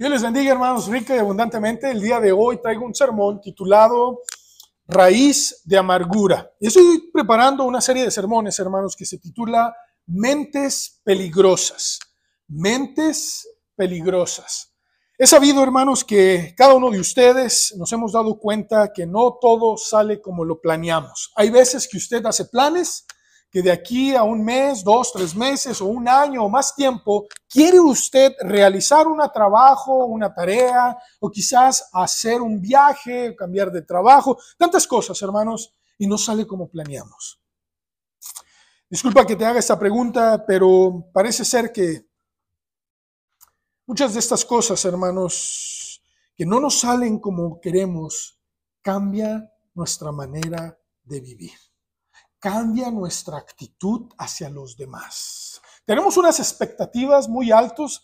Dios les bendiga, hermanos, rica y abundantemente. El día de hoy traigo un sermón titulado Raíz de Amargura. Y estoy preparando una serie de sermones, hermanos, que se titula Mentes Peligrosas. Mentes Peligrosas. He sabido, hermanos, que cada uno de ustedes nos hemos dado cuenta que no todo sale como lo planeamos. Hay veces que usted hace planes que de aquí a un mes, 2, 3 meses o un año o más tiempo, quiere usted realizar un trabajo, una tarea o quizás hacer un viaje, cambiar de trabajo, tantas cosas, hermanos, y no sale como planeamos. Disculpa que te haga esta pregunta, pero parece ser que muchas de estas cosas, hermanos, que no nos salen como queremos, cambia nuestra manera de vivir. Cambia nuestra actitud hacia los demás. Tenemos unas expectativas muy altas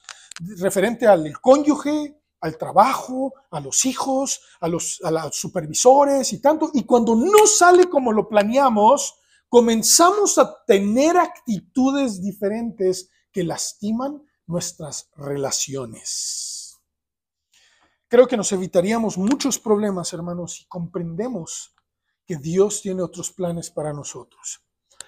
referente al cónyuge, al trabajo, a los hijos, a los supervisores y tanto. Y cuando no sale como lo planeamos, comenzamos a tener actitudes diferentes que lastiman nuestras relaciones. Creo que nos evitaríamos muchos problemas, hermanos, si comprendemos que Dios tiene otros planes para nosotros.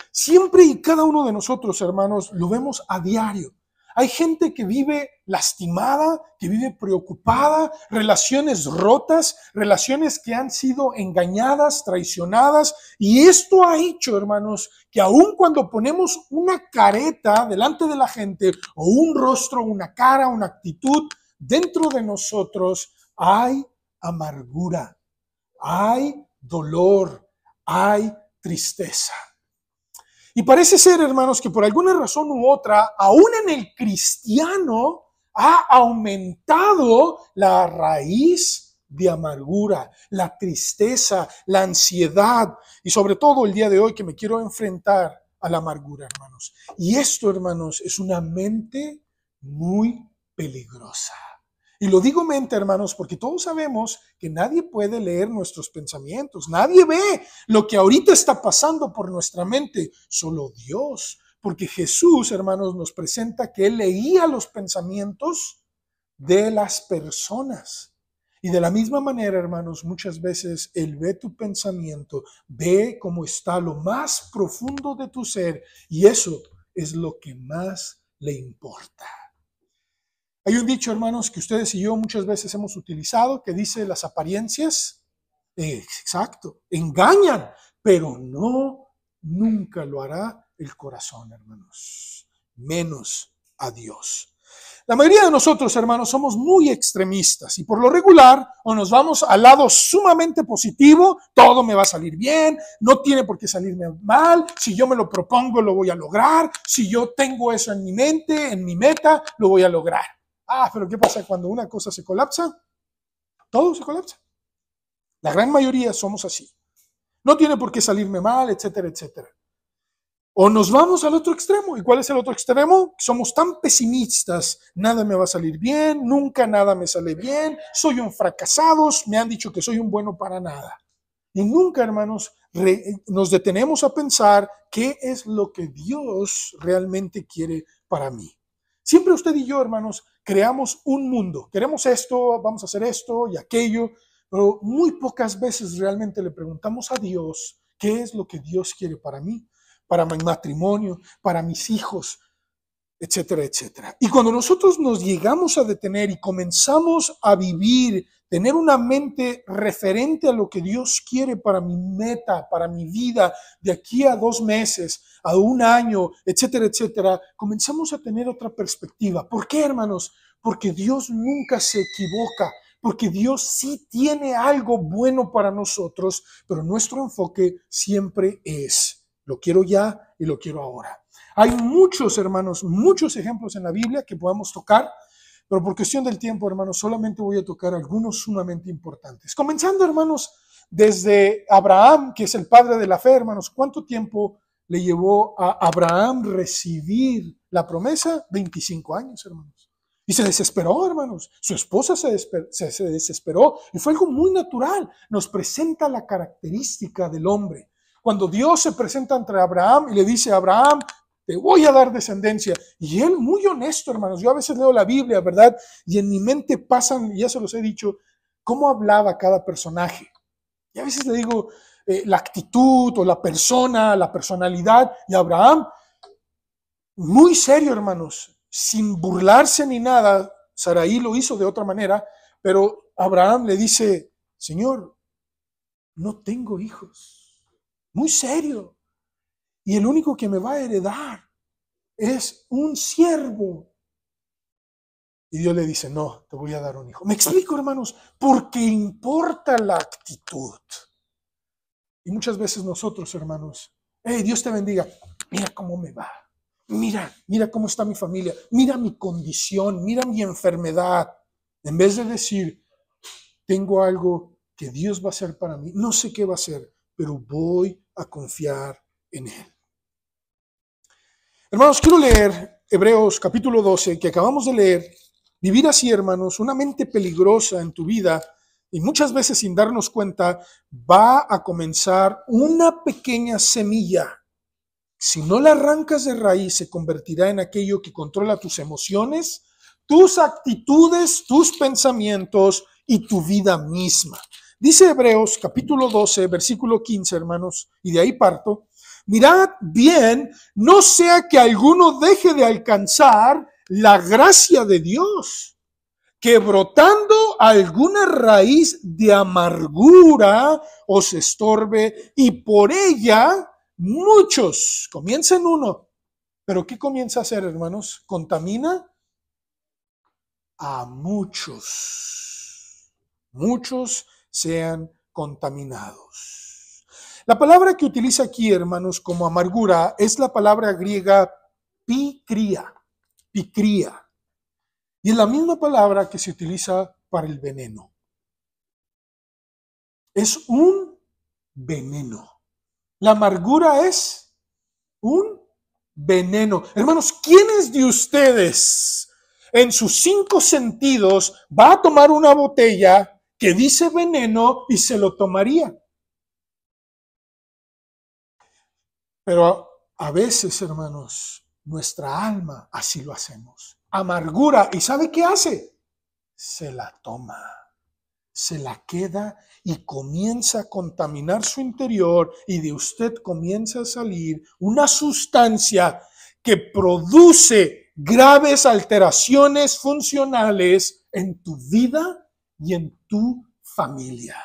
Siempre y cada uno de nosotros, hermanos, lo vemos a diario. Hay gente que vive lastimada, que vive preocupada, relaciones rotas, relaciones que han sido engañadas, traicionadas. Y esto ha hecho, hermanos, que aun cuando ponemos una careta delante de la gente, o un rostro, una cara, una actitud, dentro de nosotros hay amargura, hay dolor, hay tristeza. Y parece ser, hermanos, que por alguna razón u otra, aún en el cristiano, ha aumentado la raíz de amargura, la tristeza, la ansiedad y sobre todo el día de hoy que me quiero enfrentar a la amargura, hermanos. Y esto, hermanos, es una mente muy peligrosa. Y lo digo mente, hermanos, porque todos sabemos que nadie puede leer nuestros pensamientos. Nadie ve lo que ahorita está pasando por nuestra mente, solo Dios. Porque Jesús, hermanos, nos presenta que Él leía los pensamientos de las personas. Y de la misma manera, hermanos, muchas veces Él ve tu pensamiento, ve cómo está lo más profundo de tu ser, y eso es lo que más le importa. Hay un dicho, hermanos, que ustedes y yo muchas veces hemos utilizado, que dice las apariencias, exacto, engañan, pero no, nunca lo hará el corazón, hermanos, menos a Dios. La mayoría de nosotros, hermanos, somos muy extremistas y por lo regular o nos vamos al lado sumamente positivo, todo me va a salir bien, no tiene por qué salirme mal, si yo me lo propongo lo voy a lograr, si yo tengo eso en mi mente, en mi meta, lo voy a lograr. Pero ¿qué pasa cuando una cosa se colapsa? Todo se colapsa. La gran mayoría somos así. No tiene por qué salirme mal, etcétera, etcétera. O nos vamos al otro extremo. ¿Y cuál es el otro extremo? Somos tan pesimistas. Nada me va a salir bien, nunca nada me sale bien, soy un fracasado, me han dicho que soy un bueno para nada. Y nunca, hermanos, nos detenemos a pensar qué es lo que Dios realmente quiere para mí. Siempre usted y yo, hermanos, creamos un mundo. Queremos esto, vamos a hacer esto y aquello, pero muy pocas veces realmente le preguntamos a Dios qué es lo que Dios quiere para mí, para mi matrimonio, para mis hijos, etcétera, etcétera. Y cuando nosotros nos llegamos a detener y comenzamos a vivir, tener una mente referente a lo que Dios quiere para mi meta, para mi vida, de aquí a 2 meses, a 1 año, etcétera, etcétera, comenzamos a tener otra perspectiva. ¿Por qué, hermanos? Porque Dios nunca se equivoca, porque Dios sí tiene algo bueno para nosotros, pero nuestro enfoque siempre es, lo quiero ya y lo quiero ahora. Hay muchos, hermanos, muchos ejemplos en la Biblia que podamos tocar, pero por cuestión del tiempo, hermanos, solamente voy a tocar algunos sumamente importantes. Comenzando, hermanos, desde Abraham, que es el padre de la fe, hermanos. ¿Cuánto tiempo le llevó a Abraham recibir la promesa? 25 años, hermanos. Y se desesperó, hermanos. Su esposa se desesperó y fue algo muy natural. Nos presenta la característica del hombre. Cuando Dios se presenta ante Abraham y le dice a Abraham, te voy a dar descendencia. Y él muy honesto, hermanos. Yo a veces leo la Biblia, ¿verdad? Y en mi mente pasan, ya se los he dicho, cómo hablaba cada personaje. Y a veces le digo la actitud o la persona, la personalidad. Y Abraham, muy serio, hermanos, sin burlarse ni nada. Saraí lo hizo de otra manera, pero Abraham le dice, Señor, no tengo hijos. Muy serio. Y el único que me va a heredar es un siervo. Y Dios le dice, no, te voy a dar un hijo. Me explico, hermanos, porque importa la actitud. Y muchas veces nosotros, hermanos, hey, Dios te bendiga, mira cómo me va. Mira cómo está mi familia. Mira mi condición, mira mi enfermedad. En vez de decir, tengo algo que Dios va a hacer para mí, no sé qué va a hacer, pero voy a confiar en Él. Hermanos, quiero leer Hebreos capítulo 12, que acabamos de leer. Vivir así, hermanos, una mente peligrosa en tu vida, y muchas veces sin darnos cuenta, va a comenzar una pequeña semilla. Si no la arrancas de raíz, se convertirá en aquello que controla tus emociones, tus actitudes, tus pensamientos y tu vida misma. Dice Hebreos capítulo 12, versículo 15, hermanos, y de ahí parto. Mirad bien, no sea que alguno deje de alcanzar la gracia de Dios, que brotando alguna raíz de amargura os estorbe y por ella muchos, comienza en uno, pero ¿qué comienza a hacer, hermanos? Contamina a muchos. Muchos sean contaminados. La palabra que utiliza aquí, hermanos, como amargura es la palabra griega picría. Picría. Y es la misma palabra que se utiliza para el veneno. Es un veneno. La amargura es un veneno. Hermanos, ¿quiénes de ustedes en sus 5 sentidos va a tomar una botella que dice veneno y se lo tomaría? Pero a veces, hermanos, nuestra alma así lo hacemos. Amargura. ¿Y sabe qué hace? Se la toma, se la queda y comienza a contaminar su interior y de usted comienza a salir una sustancia que produce graves alteraciones funcionales en tu vida y en tu familia.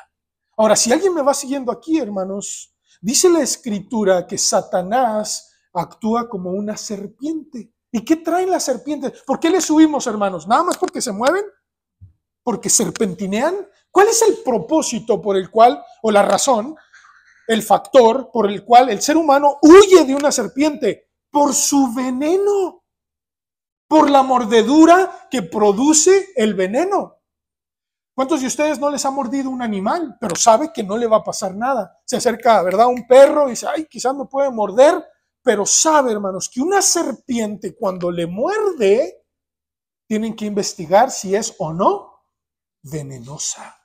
Ahora, si alguien me va siguiendo aquí, hermanos, dice la Escritura que Satanás actúa como una serpiente. ¿Y qué traen las serpientes? ¿Por qué les huimos, hermanos? ¿Nada más porque se mueven? ¿Porque serpentinean? ¿Cuál es el propósito por el cual, o la razón, el factor por el cual el ser humano huye de una serpiente? Por su veneno, por la mordedura que produce el veneno. ¿Cuántos de ustedes no les ha mordido un animal, pero sabe que no le va a pasar nada? Se acerca, ¿verdad?, un perro y dice, ay, quizás me puede morder, pero sabe, hermanos, que una serpiente cuando le muerde, tienen que investigar si es o no venenosa.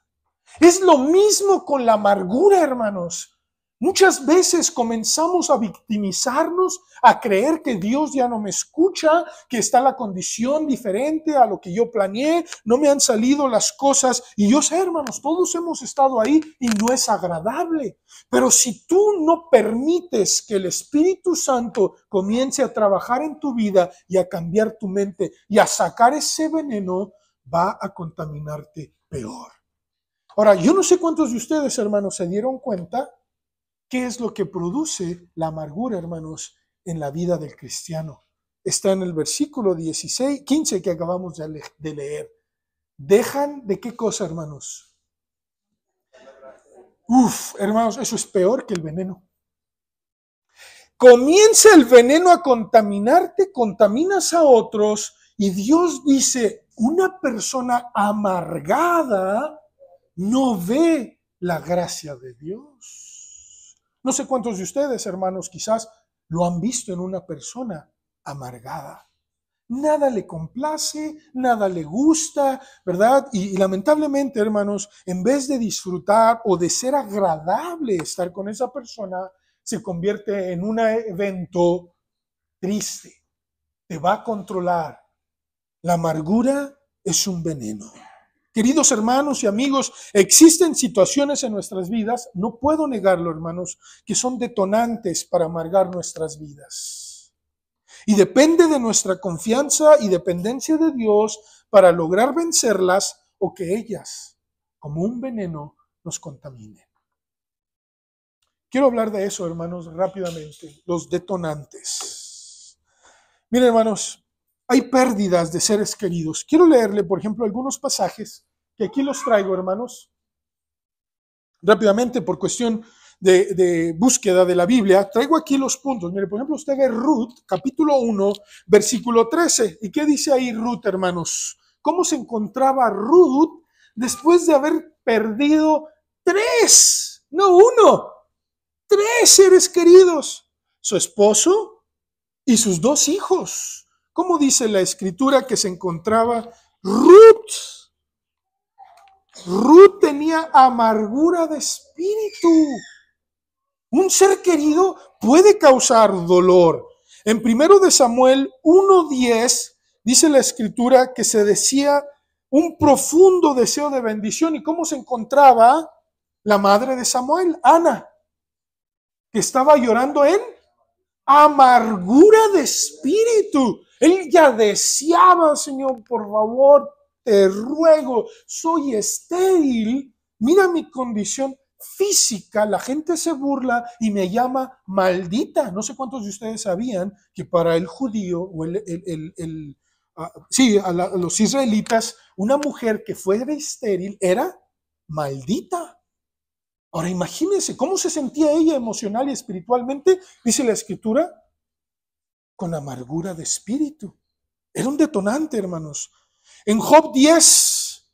Es lo mismo con la amargura, hermanos. Muchas veces comenzamos a victimizarnos, a creer que Dios ya no me escucha, que está la condición diferente a lo que yo planeé, no me han salido las cosas. Y yo sé, hermanos, todos hemos estado ahí y no es agradable. Pero si tú no permites que el Espíritu Santo comience a trabajar en tu vida y a cambiar tu mente y a sacar ese veneno, va a contaminarte peor. Ahora, yo no sé cuántos de ustedes, hermanos, se dieron cuenta qué es lo que produce la amargura, hermanos, en la vida del cristiano. Está en el versículo 15 que acabamos de leer. ¿Dejan de qué cosa, hermanos? Hermanos, eso es peor que el veneno. Comienza el veneno a contaminarte, contaminas a otros, y Dios dice, una persona amargada no ve la gracia de Dios. No sé cuántos de ustedes, hermanos, quizás lo han visto en una persona amargada. Nada le complace, nada le gusta, ¿verdad? Y lamentablemente, hermanos, en vez de disfrutar o de ser agradable estar con esa persona, se convierte en un evento triste, te va a controlar. La amargura es un veneno. Queridos hermanos y amigos, existen situaciones en nuestras vidas, no puedo negarlo, hermanos, que son detonantes para amargar nuestras vidas. Y depende de nuestra confianza y dependencia de Dios para lograr vencerlas o que ellas, como un veneno, nos contaminen. Quiero hablar de eso, hermanos, rápidamente, los detonantes. Miren, hermanos, hay pérdidas de seres queridos. Quiero leerle, por ejemplo, algunos pasajes que aquí los traigo, hermanos, rápidamente por cuestión de búsqueda de la Biblia. Traigo aquí los puntos. Mire, por ejemplo, usted ve Ruth, capítulo 1, versículo 13. ¿Y qué dice ahí Ruth, hermanos? ¿Cómo se encontraba Ruth después de haber perdido 3, no 1, 3 seres queridos? Su esposo y sus 2 hijos. ¿Cómo dice la escritura que se encontraba Ruth? Ruth tenía amargura de espíritu. Un ser querido puede causar dolor. En 1 de Samuel 1:10 dice la escritura que se decía un profundo deseo de bendición. ¿Y cómo se encontraba la madre de Samuel, Ana, que estaba llorando en amargura de espíritu? Él ya deseaba, Señor, por favor, te ruego, soy estéril, mira mi condición física, la gente se burla y me llama maldita. No sé cuántos de ustedes sabían que para el judío o a los israelitas, una mujer que fuera estéril era maldita. Ahora imagínense cómo se sentía ella emocional y espiritualmente, dice la escritura, con amargura de espíritu. Era un detonante, hermanos. En Job 10,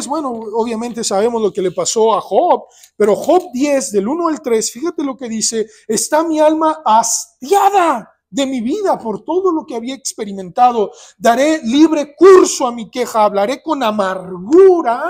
bueno, obviamente sabemos lo que le pasó a Job, pero Job 10, del 1 al 3, fíjate lo que dice: está mi alma hastiada de mi vida por todo lo que había experimentado. Daré libre curso a mi queja, hablaré con amargura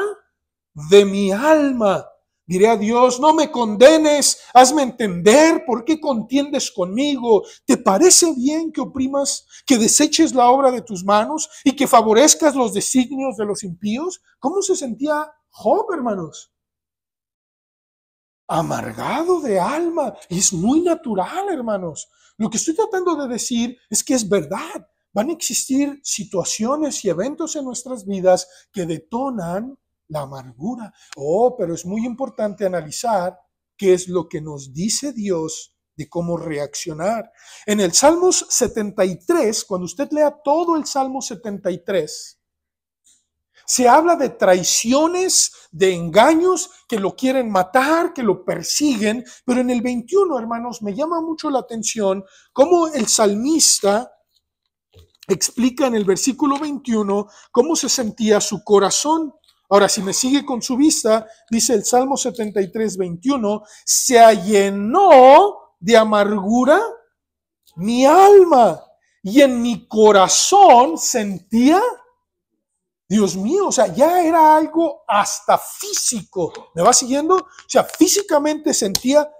de mi alma. Diré a Dios, no me condenes, hazme entender por qué contiendes conmigo. ¿Te parece bien que oprimas, que deseches la obra de tus manos y que favorezcas los designios de los impíos? ¿Cómo se sentía Job, hermanos? Amargado de alma. Y es muy natural, hermanos. Lo que estoy tratando de decir es que es verdad. Van a existir situaciones y eventos en nuestras vidas que detonan la amargura. Pero es muy importante analizar qué es lo que nos dice Dios de cómo reaccionar. En el Salmos 73, cuando usted lea todo el Salmo 73, se habla de traiciones, de engaños, que lo quieren matar, que lo persiguen, pero en el 21, hermanos, me llama mucho la atención cómo el salmista explica en el versículo 21 cómo se sentía su corazón. Ahora, si me sigue con su vista, dice el Salmo 73, 21, se allenó de amargura mi alma y en mi corazón sentía, Dios mío, o sea, ya era algo hasta físico. ¿Me va siguiendo? O sea, físicamente sentía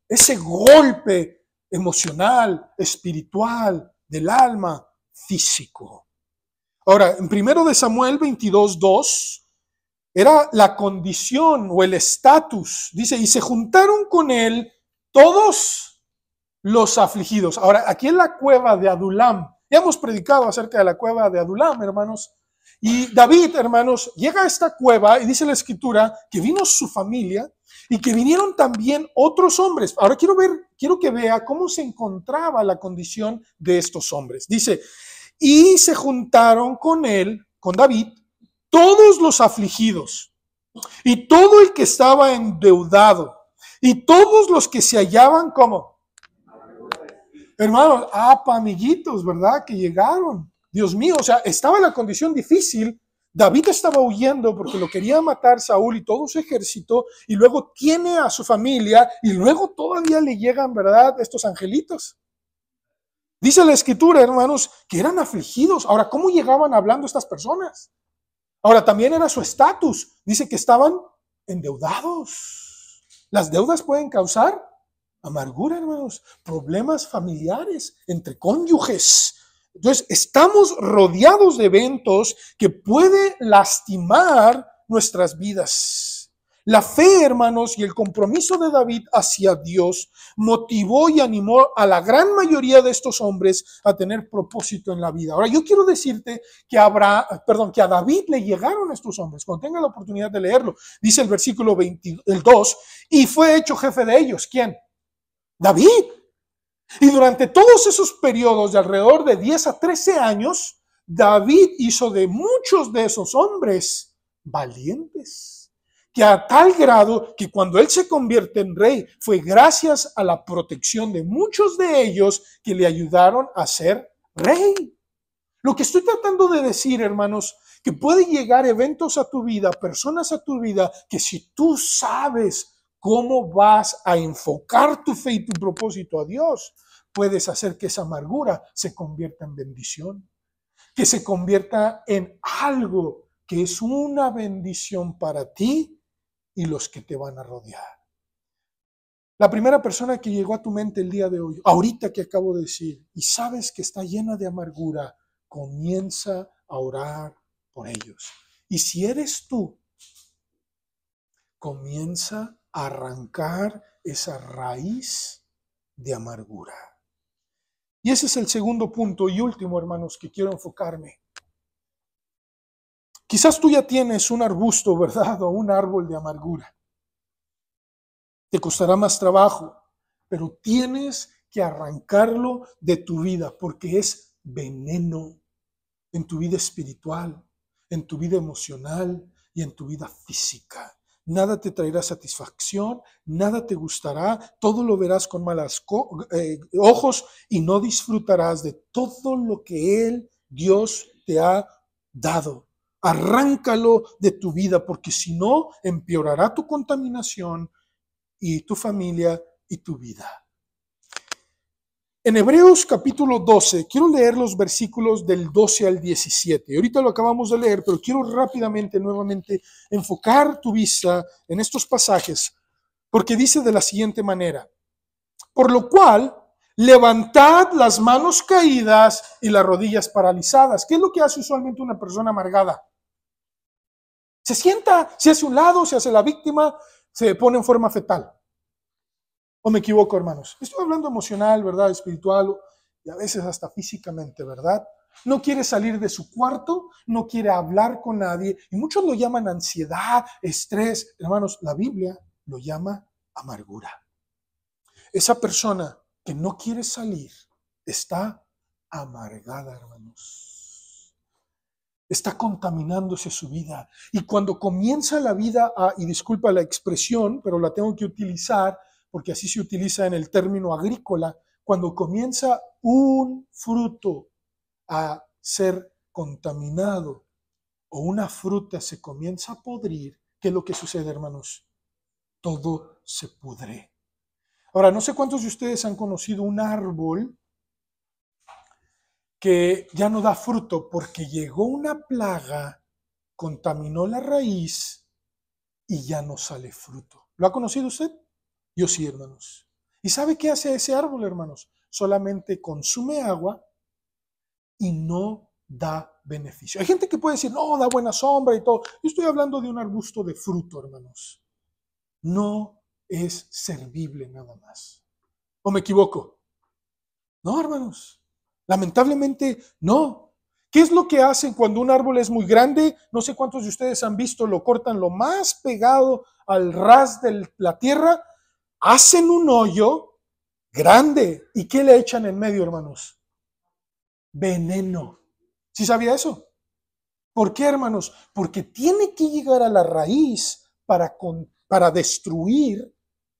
ese golpe emocional, espiritual, del alma, físico. Ahora, en 1 de Samuel 22, 2, era la condición o el estatus. Dice, y se juntaron con él todos los afligidos. Ahora, aquí en la cueva de Adulam, ya hemos predicado acerca de la cueva de Adulam, hermanos. Y David, hermanos, llega a esta cueva y dice la escritura que vino su familia y que vinieron también otros hombres. Ahora quiero que vea cómo se encontraba la condición de estos hombres. Dice, y se juntaron con él, con David, todos los afligidos y todo el que estaba endeudado y todos los que se hallaban como, hermanos, amiguitos, ¿verdad? Que llegaron. Dios mío, o sea, estaba en la condición difícil. David estaba huyendo porque lo quería matar Saúl y todo su ejército, y luego tiene a su familia y luego todavía le llegan, ¿verdad?, estos angelitos. Dice la escritura, hermanos, que eran afligidos. Ahora, ¿cómo llegaban hablando estas personas? Ahora, también era su estatus. Dice que estaban endeudados. Las deudas pueden causar Amargura, hermanos, problemas familiares entre cónyuges. Entonces, estamos rodeados de eventos que pueden lastimar nuestras vidas. La fe, hermanos, y el compromiso de David hacia Dios motivó y animó a la gran mayoría de estos hombres a tener propósito en la vida. Ahora, yo quiero decirte que a David le llegaron estos hombres. Cuando tenga la oportunidad de leerlo, dice el versículo 22, y fue hecho jefe de ellos. ¿Quién? David. Y durante todos esos periodos de alrededor de 10 a 13 años, David hizo de muchos de esos hombres valientes. Que a tal grado que cuando él se convierte en rey, fue gracias a la protección de muchos de ellos que le ayudaron a ser rey. Lo que estoy tratando de decir, hermanos, que puede llegar eventos a tu vida, personas a tu vida, que si tú sabes cómo vas a enfocar tu fe y tu propósito a Dios, puedes hacer que esa amargura se convierta en bendición, que se convierta en algo que es una bendición para ti y los que te van a rodear. La primera persona que llegó a tu mente el día de hoy, ahorita que acabo de decir, y sabes que está llena de amargura, comienza a orar por ellos. Y si eres tú, comienza a arrancar esa raíz de amargura. Y ese es el segundo punto y último, hermanos, que quiero enfocarme. Quizás tú ya tienes un arbusto, ¿verdad? O un árbol de amargura. Te costará más trabajo, pero tienes que arrancarlo de tu vida porque es veneno en tu vida espiritual, en tu vida emocional y en tu vida física. Nada te traerá satisfacción, nada te gustará, todo lo verás con malos ojos y no disfrutarás de todo lo que Dios te ha dado. Arráncalo de tu vida porque si no, empeorará tu contaminación y tu familia y tu vida. En Hebreos capítulo 12, quiero leer los versículos del 12 al 17. Ahorita lo acabamos de leer, pero quiero rápidamente, nuevamente, enfocar tu vista en estos pasajes, porque dice de la siguiente manera: por lo cual, levantad las manos caídas y las rodillas paralizadas. ¿Qué es lo que hace usualmente una persona amargada? Se sienta, se hace un lado, se hace la víctima, se pone en forma fetal. ¿O me equivoco, hermanos? Estoy hablando emocional, ¿verdad? Espiritual y a veces hasta físicamente, ¿verdad? No quiere salir de su cuarto, no quiere hablar con nadie y muchos lo llaman ansiedad, estrés. Hermanos, la Biblia lo llama amargura. Esa persona que no quiere salir está amargada, hermanos. Está contaminándose su vida. Y cuando comienza la vida y disculpa la expresión, pero la tengo que utilizar, porque así se utiliza en el término agrícola, cuando comienza un fruto a ser contaminado o una fruta se comienza a podrir, ¿qué es lo que sucede, hermanos? Todo se pudre. Ahora, no sé cuántos de ustedes han conocido un árbol que ya no da fruto porque llegó una plaga, contaminó la raíz y ya no sale fruto. ¿Lo ha conocido usted? Yo sí, hermanos. ¿Y sabe qué hace ese árbol, hermanos? Solamente consume agua y no da beneficio. Hay gente que puede decir, no, da buena sombra y todo. Yo estoy hablando de un arbusto de fruto, hermanos. No es servible nada más. ¿O me equivoco? No, hermanos. Lamentablemente, no. ¿Qué es lo que hacen cuando un árbol es muy grande? No sé cuántos de ustedes han visto, lo cortan lo más pegado al ras de la tierra. Hacen un hoyo grande. ¿Y qué le echan en medio, hermanos? Veneno. ¿Sí sabía eso? ¿Por qué, hermanos? Porque tiene que llegar a la raíz para destruir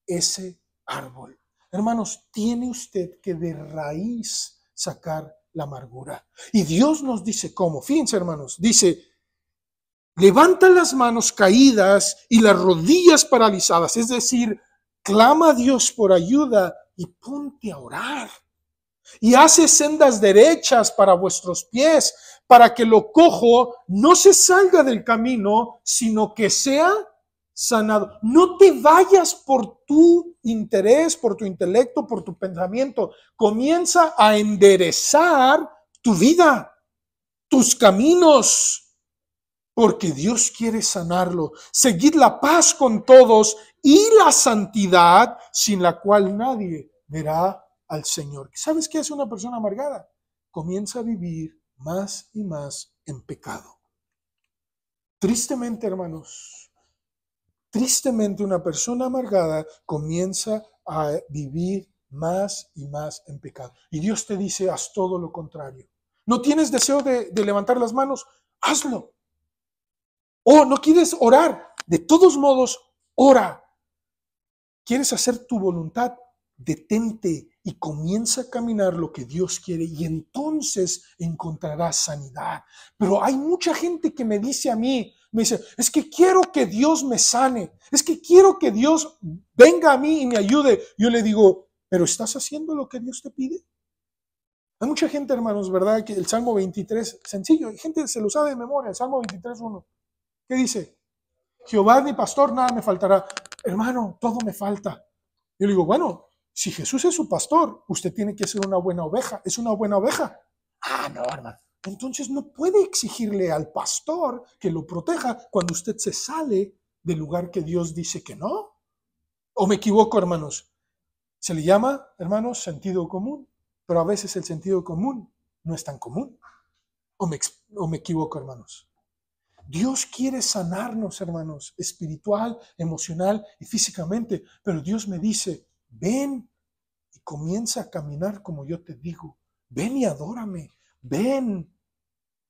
ese árbol. Hermanos, tiene usted que de raíz sacar la amargura. Y Dios nos dice cómo. Fíjense, hermanos, dice: levanta las manos caídas y las rodillas paralizadas, es decir, clama a Dios por ayuda y ponte a orar. Y hace sendas derechas para vuestros pies, para que lo cojo no se salga del camino, sino que sea sanado. No te vayas por tu interés, por tu intelecto, por tu pensamiento. Comienza a enderezar tu vida, tus caminos, porque Dios quiere sanarlo. Seguid la paz con todos y la santidad, sin la cual nadie verá al Señor. ¿Sabes qué hace una persona amargada? Comienza a vivir más y más en pecado. Tristemente, hermanos, tristemente una persona amargada comienza a vivir más y más en pecado. Y Dios te dice, haz todo lo contrario. ¿No tienes deseo de levantar las manos? Hazlo. O no quieres orar, de todos modos, ora. ¿Quieres hacer tu voluntad? Detente y comienza a caminar lo que Dios quiere y entonces encontrarás sanidad. Pero hay mucha gente que me dice a mí, me dice, es que quiero que Dios me sane, es que quiero que Dios venga a mí y me ayude. Yo le digo, ¿pero estás haciendo lo que Dios te pide? Hay mucha gente, hermanos, ¿verdad? Que el Salmo 23, sencillo, hay gente que se lo sabe de memoria, el Salmo 23:1. ¿Qué dice? Jehová es mi pastor, nada me faltará. Hermano, todo me falta. Yo le digo, bueno, si Jesús es su pastor, usted tiene que ser una buena oveja. ¿Es una buena oveja? Ah, no, hermano. Entonces no puede exigirle al pastor que lo proteja cuando usted se sale del lugar que Dios dice que no. ¿O me equivoco, hermanos? Se le llama, hermanos, sentido común, pero a veces el sentido común no es tan común. ¿O me equivoco, hermanos? Dios quiere sanarnos, hermanos, espiritual, emocional y físicamente, pero Dios me dice, ven y comienza a caminar como yo te digo, ven y adórame, ven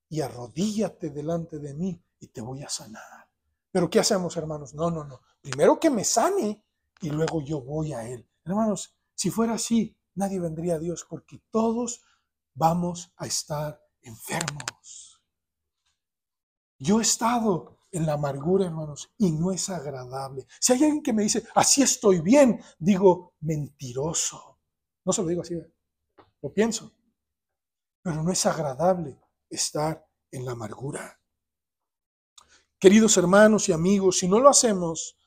y arrodíllate delante de mí y te voy a sanar. Pero ¿qué hacemos, hermanos? No. Primero que me sane y luego yo voy a Él. Hermanos, si fuera así, nadie vendría a Dios porque todos vamos a estar enfermos. Yo he estado en la amargura, hermanos, y no es agradable. Si hay alguien que me dice, así estoy bien, digo, mentiroso. No se lo digo así, lo pienso. Pero no es agradable estar en la amargura. Queridos hermanos y amigos, si no lo hacemos,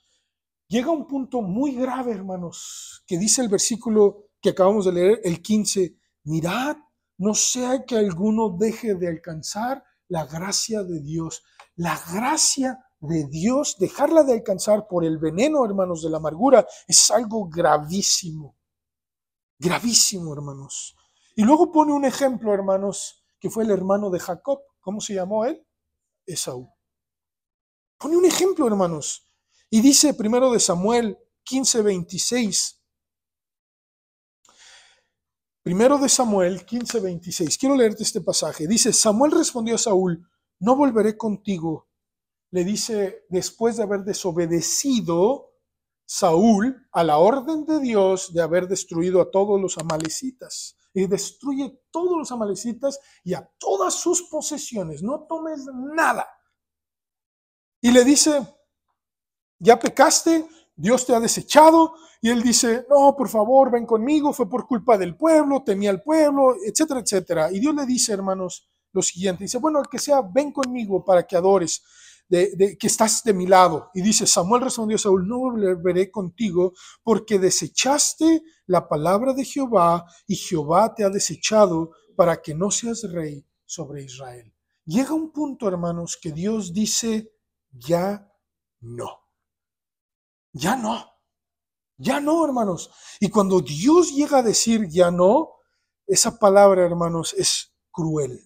llega un punto muy grave, hermanos, que dice el versículo que acabamos de leer, el 15, mirad, no sea que alguno deje de alcanzar la gracia de Dios. La gracia de Dios, dejarla de alcanzar por el veneno, hermanos, de la amargura, es algo gravísimo. Gravísimo, hermanos. Y luego pone un ejemplo, hermanos, que fue el hermano de Jacob. ¿Cómo se llamó él? Esaú. Pone un ejemplo, hermanos. Y dice primero de Samuel 15:26. Primero de Samuel 15:26. Quiero leerte este pasaje. Dice, Samuel respondió a Saúl, no volveré contigo. Le dice, después de haber desobedecido Saúl a la orden de Dios de haber destruido a todos los amalecitas. Y destruye todos los amalecitas y a todas sus posesiones. No tomes nada. Y le dice, ya pecaste, Dios te ha desechado. Y él dice, no, por favor, ven conmigo, fue por culpa del pueblo, temía al pueblo, etcétera, etcétera. Y Dios le dice, hermanos, lo siguiente. Dice, bueno, al que sea, ven conmigo para que adores, que estás de mi lado. Y dice, Samuel respondió a Saúl, no volveré contigo porque desechaste la palabra de Jehová y Jehová te ha desechado para que no seas rey sobre Israel. Llega un punto, hermanos, que Dios dice, ya no. Ya no. Ya no, hermanos. Y cuando Dios llega a decir ya no, esa palabra, hermanos, es cruel.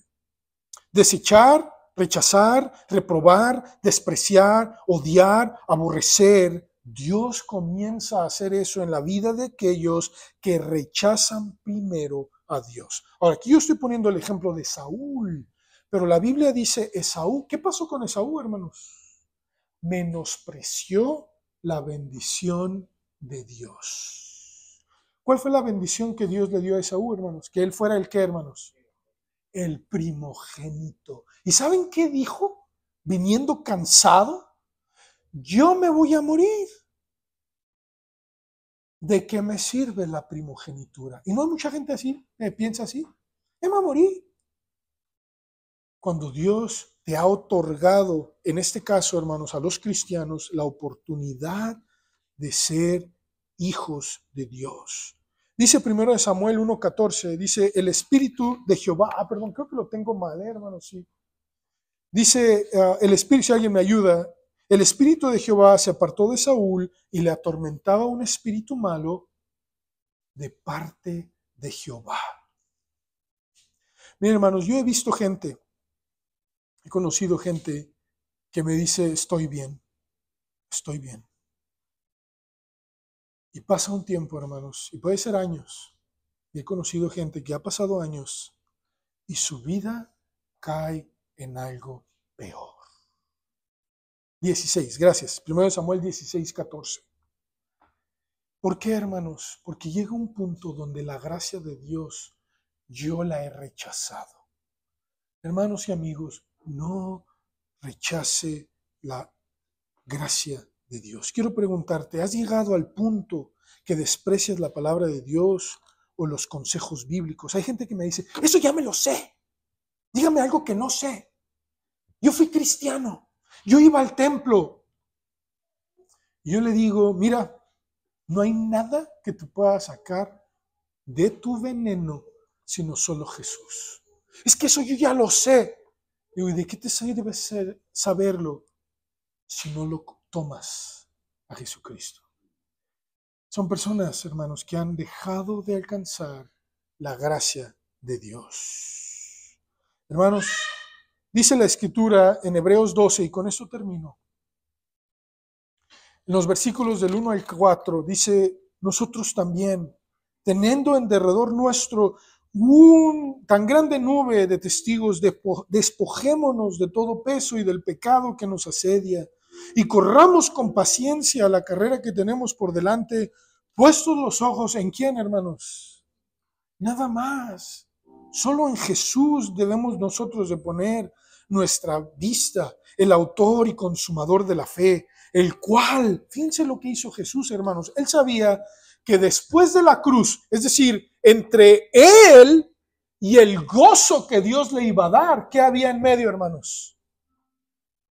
Desechar, rechazar, reprobar, despreciar, odiar, aborrecer. Dios comienza a hacer eso en la vida de aquellos que rechazan primero a Dios. Ahora, aquí yo estoy poniendo el ejemplo de Saúl, pero la Biblia dice Esaú. ¿Qué pasó con Esaú, hermanos? Menospreció la bendición de Dios. ¿Cuál fue la bendición que Dios le dio a Esaú, hermanos? Que él fuera el ¿qué, hermanos? El primogénito. ¿Y saben qué dijo? Viniendo cansado, yo me voy a morir. ¿De qué me sirve la primogenitura? Y no hay mucha gente así, piensa así. Me voy a morir. Cuando Dios te ha otorgado, en este caso, hermanos, a los cristianos, la oportunidad de ser hijos de Dios. Dice 1 Samuel 1:14, dice, el Espíritu de Jehová, perdón, creo que lo tengo mal, hermanos, sí. Dice, el Espíritu, si alguien me ayuda, el Espíritu de Jehová se apartó de Saúl y le atormentaba un espíritu malo de parte de Jehová. Miren, hermanos, yo he visto gente, he conocido gente que me dice, estoy bien, estoy bien. Y pasa un tiempo, hermanos, y puede ser años. Y he conocido gente que ha pasado años y su vida cae en algo peor. 16, gracias. 1 Samuel 16:14. ¿Por qué, hermanos? Porque llega un punto donde la gracia de Dios yo la he rechazado. Hermanos y amigos, no rechace la gracia de Dios. Quiero preguntarte, ¿has llegado al punto que desprecias la palabra de Dios o los consejos bíblicos? Hay gente que me dice, eso ya me lo sé. Dígame algo que no sé. Yo fui cristiano. Yo iba al templo. Y yo le digo, mira, no hay nada que tú puedas sacar de tu veneno, sino solo Jesús. Es que eso yo ya lo sé. Digo, ¿y de qué te sirve saberlo si no lo tomas a Jesucristo? Son personas, hermanos, que han dejado de alcanzar la gracia de Dios. Hermanos, dice la Escritura en Hebreos 12, y con esto termino. En los versículos del 1 al 4 dice, nosotros también, teniendo en derredor nuestro tan grande nube de testigos, despojémonos de todo peso y del pecado que nos asedia, y corramos con paciencia la carrera que tenemos por delante, puestos los ojos en ¿quién, hermanos? Nada más. Solo en Jesús debemos nosotros de poner nuestra vista, el autor y consumador de la fe, el cual, fíjense lo que hizo Jesús, hermanos, él sabía que después de la cruz, es decir, entre él y el gozo que Dios le iba a dar, ¿qué había en medio, hermanos?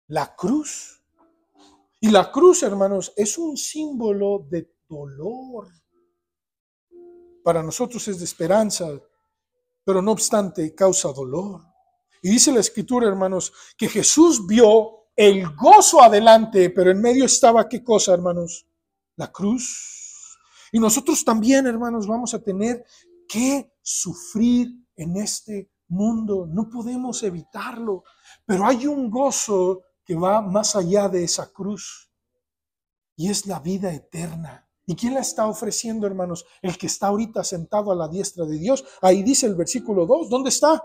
La cruz. Y la cruz, hermanos, es un símbolo de dolor. Para nosotros es de esperanza, pero no obstante causa dolor. Y dice la Escritura, hermanos, que Jesús vio el gozo adelante, pero en medio estaba ¿qué cosa, hermanos? La cruz. Y nosotros también, hermanos, vamos a tener que sufrir en este mundo. No podemos evitarlo, pero hay un gozo que va más allá de esa cruz y es la vida eterna. ¿Y quién la está ofreciendo, hermanos? El que está ahorita sentado a la diestra de Dios. Ahí dice el versículo 2, ¿dónde está?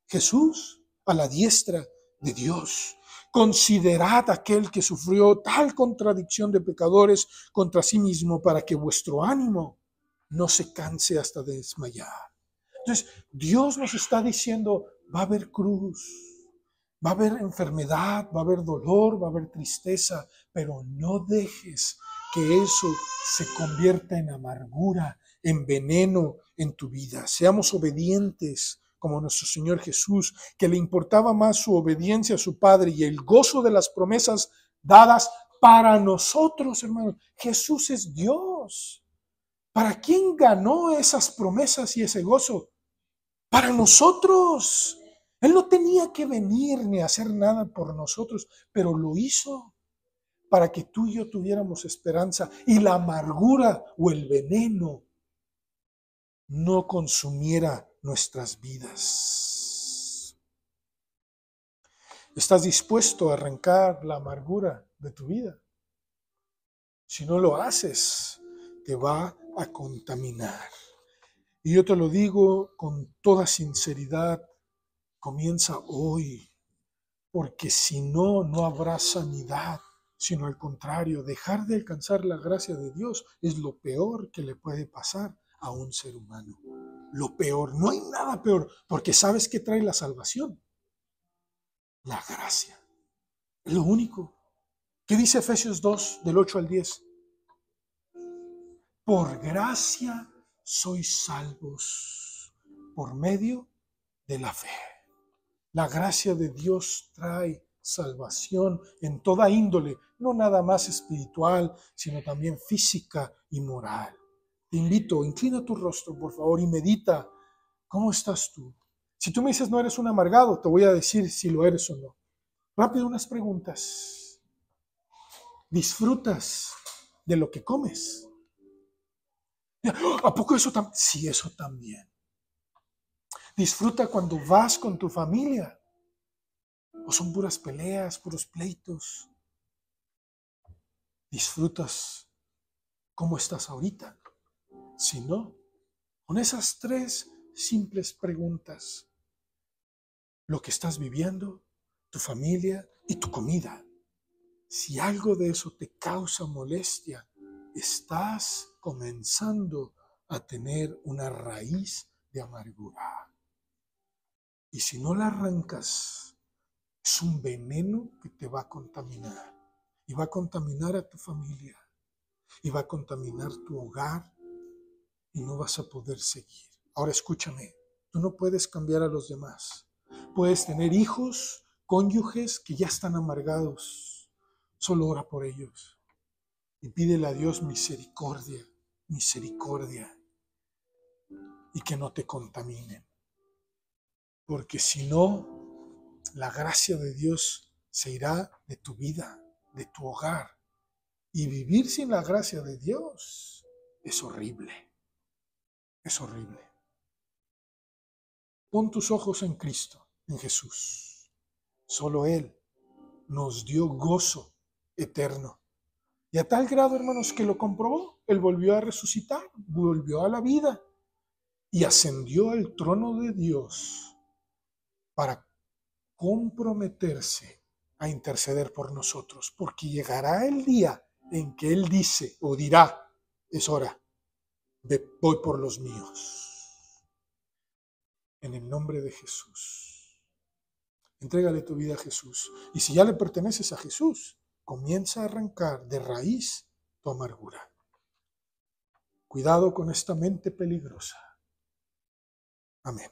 Jesús, a la diestra de Dios. Considerad aquel que sufrió tal contradicción de pecadores contra sí mismo para que vuestro ánimo no se canse hasta desmayar. Entonces, Dios nos está diciendo, va a haber cruz, va a haber enfermedad, va a haber dolor, va a haber tristeza, pero no dejes que eso se convierta en amargura, en veneno en tu vida. Seamos obedientes como nuestro Señor Jesús, que le importaba más su obediencia a su Padre y el gozo de las promesas dadas para nosotros, hermanos. Jesús es Dios. ¿Para quién ganó esas promesas y ese gozo? Para nosotros. Él no tenía que venir ni hacer nada por nosotros, pero lo hizo para que tú y yo tuviéramos esperanza y la amargura o el veneno no consumiera nuestras vidas. ¿Estás dispuesto a arrancar la amargura de tu vida? Si no lo haces, te va a contaminar. Y yo te lo digo con toda sinceridad, comienza hoy, porque si no, no habrá sanidad, sino al contrario, dejar de alcanzar la gracia de Dios es lo peor que le puede pasar a un ser humano. Lo peor, no hay nada peor, porque ¿sabes qué trae la salvación? La gracia. Es lo único. ¿Qué dice Efesios 2, del 8 al 10? Por gracia sois salvos por medio de la fe. La gracia de Dios trae salvación en toda índole, no nada más espiritual, sino también física y moral. Te invito, inclina tu rostro, por favor, y medita. ¿Cómo estás tú? Si tú me dices no eres un amargado, te voy a decir si lo eres o no. Rápido, unas preguntas. ¿Disfrutas de lo que comes? ¿A poco eso también? Sí, eso también. Disfruta cuando vas con tu familia. ¿O son puras peleas, puros pleitos? ¿Disfrutas cómo estás ahorita? Si no, con esas 3 simples preguntas, lo que estás viviendo, tu familia y tu comida. Si algo de eso te causa molestia, estás comenzando a tener una raíz de amargura. Y si no la arrancas, es un veneno que te va a contaminar. Y va a contaminar a tu familia. Y va a contaminar tu hogar. Y no vas a poder seguir. Ahora escúchame, tú no puedes cambiar a los demás. Puedes tener hijos, cónyuges que ya están amargados. Solo ora por ellos. Y pídele a Dios misericordia, misericordia. Y que no te contaminen. Porque si no, la gracia de Dios se irá de tu vida, de tu hogar. Y vivir sin la gracia de Dios es horrible. Es horrible. Pon tus ojos en Cristo, en Jesús. Solo Él nos dio gozo eterno. Y a tal grado, hermanos, que lo comprobó. Él volvió a resucitar, volvió a la vida y ascendió al trono de Dios para comprometerse a interceder por nosotros, porque llegará el día en que Él dice o dirá, es hora, voy por los míos. En el nombre de Jesús. Entrégale tu vida a Jesús. Y si ya le perteneces a Jesús, comienza a arrancar de raíz tu amargura. Cuidado con esta mente peligrosa. Amén.